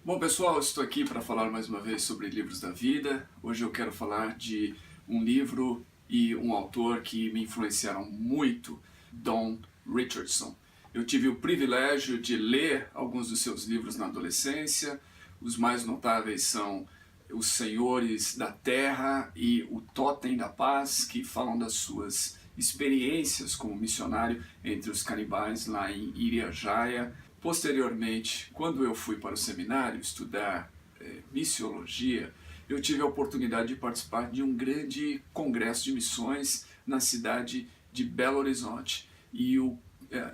Bom, pessoal, estou aqui para falar mais uma vez sobre livros da vida. Hoje eu quero falar de um livro e um autor que me influenciaram muito, Don Richardson. Eu tive o privilégio de ler alguns dos seus livros na adolescência. Os mais notáveis são Os Senhores da Terra e O Totem da Paz, que falam das suas experiências como missionário entre os canibais lá em Iriajaya. Posteriormente, quando eu fui para o seminário estudar missiologia, eu tive a oportunidade de participar de um grande congresso de missões na cidade de Belo Horizonte. E o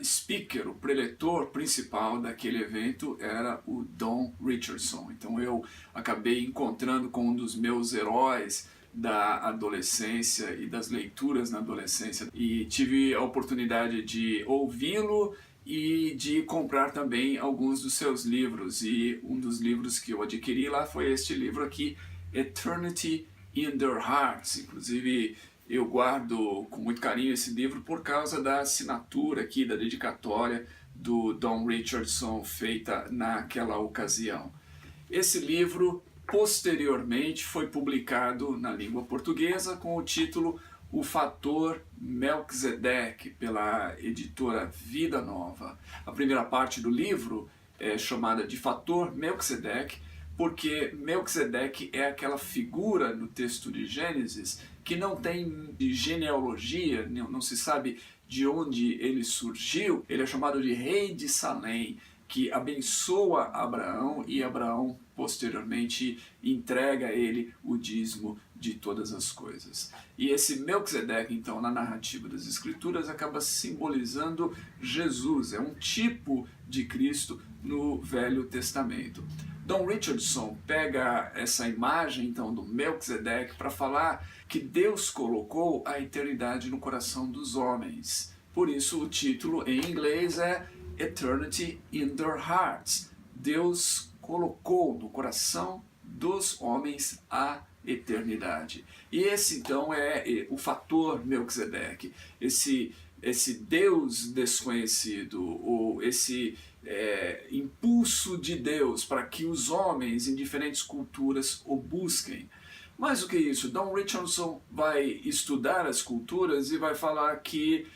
speaker, o preletor principal daquele evento era o Don Richardson. Então eu acabei encontrando com um dos meus heróis da adolescência e das leituras na adolescência. E tive a oportunidade de ouvi-lo e de comprar também alguns dos seus livros. E um dos livros que eu adquiri lá foi este livro aqui, Eternity in Their Hearts. Inclusive eu guardo com muito carinho esse livro por causa da assinatura aqui, da dedicatória do Don Richardson feita naquela ocasião. Esse livro posteriormente foi publicado na língua portuguesa com o título O Fator Melquisedeque, pela editora Vida Nova. A primeira parte do livro é chamada de Fator Melquisedeque, porque Melquisedeque é aquela figura no texto de Gênesis que não tem genealogia, não se sabe de onde ele surgiu. Ele é chamado de rei de Salém, que abençoa Abraão e Abraão posteriormente entrega a ele o dízimo de todas as coisas. E esse Melquisedeque, então, na narrativa das Escrituras, acaba simbolizando Jesus, é um tipo de Cristo no Velho Testamento. Don Richardson pega essa imagem, então, do Melquisedeque para falar que Deus colocou a eternidade no coração dos homens. Por isso o título em inglês é Eternity in Their Hearts. Deus colocou no coração dos homens a eternidade. E esse então é o fator Melquisedeque, esse Deus desconhecido, ou esse impulso de Deus para que os homens em diferentes culturas o busquem. Mais do que isso, Don Richardson vai estudar as culturas e vai falar que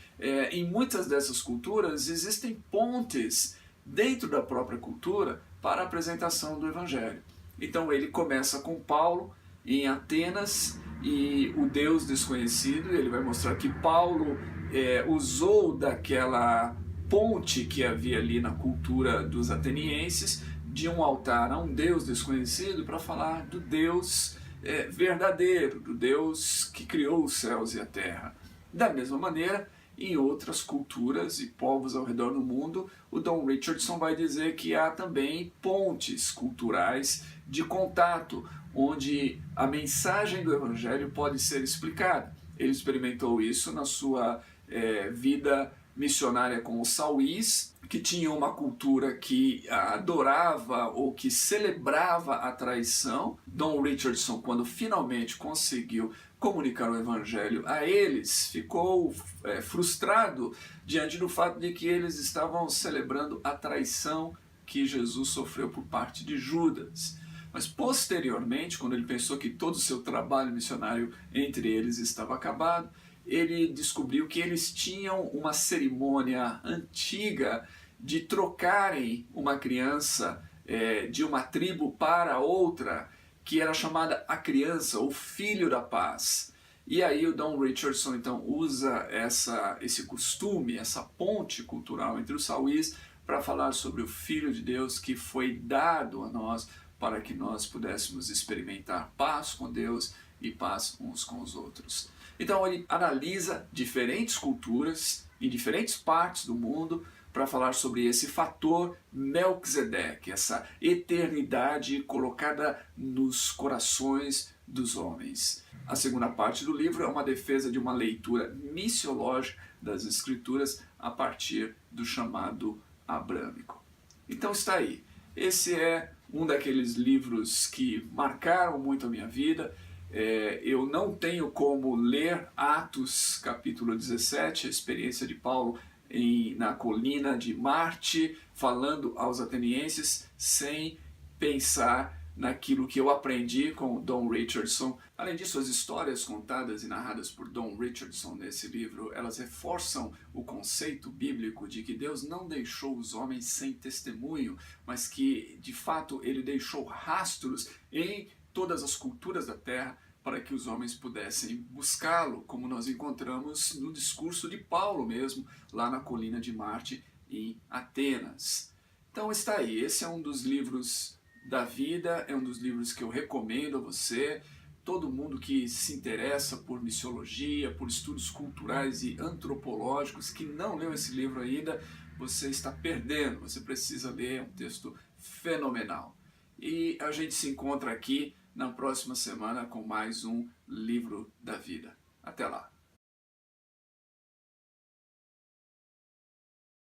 em muitas dessas culturas existem pontes dentro da própria cultura para a apresentação do Evangelho. Então ele começa com Paulo em Atenas e o Deus desconhecido. Ele vai mostrar que Paulo usou daquela ponte que havia ali na cultura dos atenienses, de um altar a um Deus desconhecido, para falar do Deus verdadeiro, do Deus que criou os céus e a terra. Da mesma maneira, em outras culturas e povos ao redor do mundo, o Don Richardson vai dizer que há também pontes culturais de contato, onde a mensagem do Evangelho pode ser explicada. Ele experimentou isso na sua vida missionária com os Sauís, que tinham uma cultura que adorava ou que celebrava a traição. Don Richardson, quando finalmente conseguiu comunicar o Evangelho a eles, ficou frustrado diante do fato de que eles estavam celebrando a traição que Jesus sofreu por parte de Judas. Mas posteriormente, quando ele pensou que todo o seu trabalho missionário entre eles estava acabado, ele descobriu que eles tinham uma cerimônia antiga de trocarem uma criança de uma tribo para outra, que era chamada a criança, o filho da paz. E aí o Don Richardson então usa esse costume, essa ponte cultural entre os Sauís para falar sobre o Filho de Deus que foi dado a nós para que nós pudéssemos experimentar paz com Deus e paz uns com os outros. Então ele analisa diferentes culturas em diferentes partes do mundo para falar sobre esse fator Melquisedeque, essa eternidade colocada nos corações dos homens. A segunda parte do livro é uma defesa de uma leitura missiológica das Escrituras a partir do chamado abrâmico. Então está aí. Esse é um daqueles livros que marcaram muito a minha vida. Eu não tenho como ler Atos capítulo 17, a experiência de Paulo na colina de Marte, falando aos atenienses, sem pensar naquilo que eu aprendi com o Don Richardson. Além disso, as histórias contadas e narradas por Don Richardson nesse livro, elas reforçam o conceito bíblico de que Deus não deixou os homens sem testemunho, mas que, de fato, ele deixou rastros em todas as culturas da terra para que os homens pudessem buscá-lo, como nós encontramos no discurso de Paulo mesmo, lá na colina de Marte, em Atenas. Então está aí, esse é um dos livros da vida, é um dos livros que eu recomendo a você. Todo mundo que se interessa por missiologia, por estudos culturais e antropológicos, que não leu esse livro ainda, você está perdendo, você precisa ler, é um texto fenomenal. E a gente se encontra aqui na próxima semana com mais um livro da vida. Até lá!